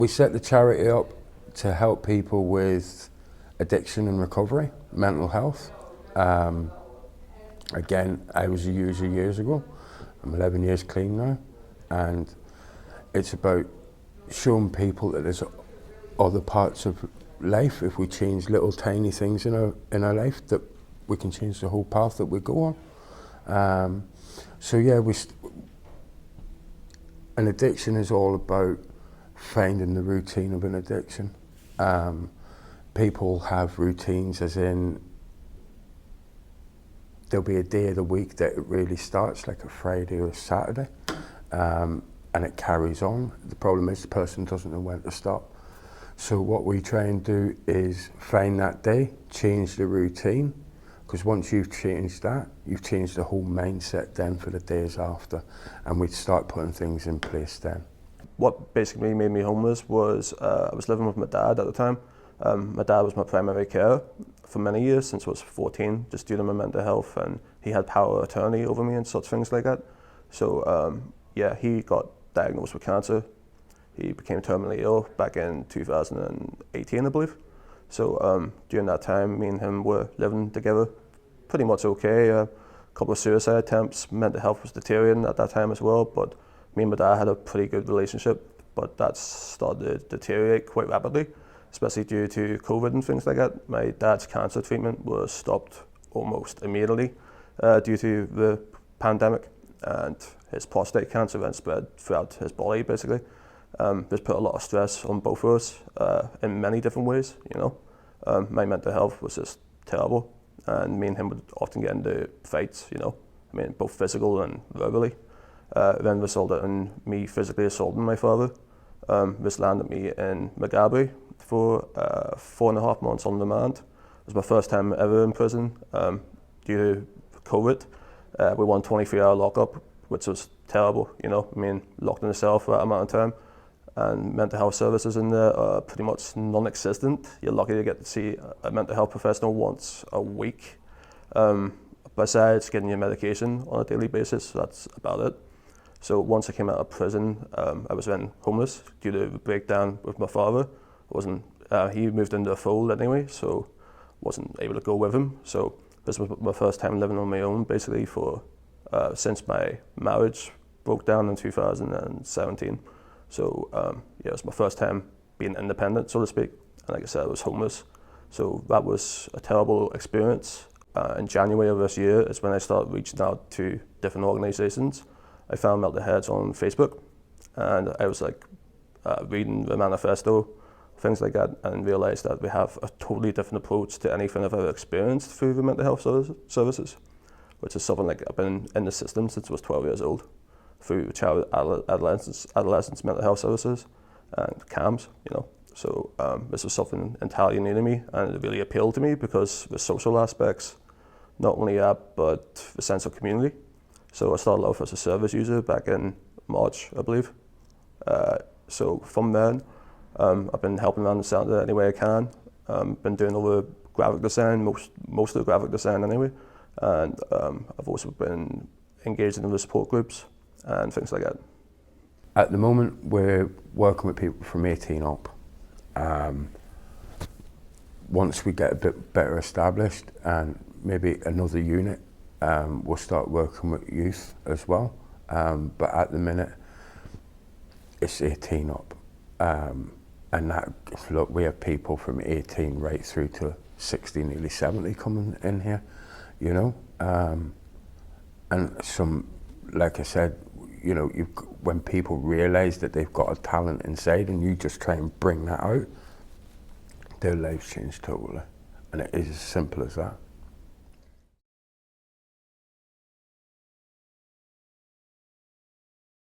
We set the charity up to help people with addiction and recovery, mental health. Again, I was a user years ago. I'm 11 years clean now, and it's about showing people that there's other parts of life. If we change little tiny things in our life, that we can change the whole path that we go on. So yeah, an addiction is all about finding the routine of an addiction. People have routines, as in there'll be a day of the week that it really starts, like a Friday or a Saturday, and it carries on. The problem is the person doesn't know when to stop. So what we try and do is find that day, change the routine, because once you've changed that, you've changed the whole mindset then for the days after, and we'd start putting things in place then. What basically made me homeless was I was living with my dad at the time. My dad was my primary carer for many years, since I was 14, just due to my mental health, and he had power of attorney over me and such things like that. So yeah, he got diagnosed with cancer. He became terminally ill back in 2018, I believe. So during that time, me and him were living together pretty much okay. A couple of suicide attempts, mental health was deteriorating at that time as well, but me and my dad had a pretty good relationship, but that started to deteriorate quite rapidly, especially due to COVID and things like that. My dad's cancer treatment was stopped almost immediately due to the pandemic, and his prostate cancer then spread throughout his body, basically. This put a lot of stress on both of us in many different ways, you know. My mental health was just terrible, and me and him would often get into fights, you know, I mean, both physical and verbally. Then resulted in me physically assaulting my father. This landed me in Maghaberry for 4.5 months on remand. It was my first time ever in prison due to COVID. We won 23-hour lockup, which was terrible, you know. I mean, locked in a cell for that amount of time, and mental health services in there are pretty much non-existent. You're lucky to get to see a mental health professional once a week. Besides getting your medication on a daily basis, that's about it. So once I came out of prison, I was then homeless due to the breakdown with my father. He moved into a fold anyway, so wasn't able to go with him. So this was my first time living on my own, basically, since my marriage broke down in 2017. So yeah, it was my first time being independent, so to speak. And like I said, I was homeless. So that was a terrible experience. In January of this year is when I started reaching out to different organisations. I found Melted Headz on Facebook, and I was like reading the manifesto, things like that, and realised that we have a totally different approach to anything I've ever experienced through the mental health services, which is something like I've been in the system since I was 12 years old, through child adolescents mental health services and CAMS, you know. So this was something entirely new to me, and it really appealed to me because the social aspects, not only that, but the sense of community. So I started off as a service user back in March, I believe. So from then, I've been helping around the centre any way I can. Been doing all the graphic design, most of the graphic design anyway. And I've also been engaged in the support groups and things like that. At the moment, we're working with people from 18 up. Once we get a bit better established and maybe another unit, we'll start working with youth as well. But at the minute, it's 18 up. And that, look, we have people from 18 right through to 60, nearly 70 coming in here, you know. And some, like I said, you know, when people realise that they've got a talent inside and you just try and bring that out, their lives change totally. And it is as simple as that.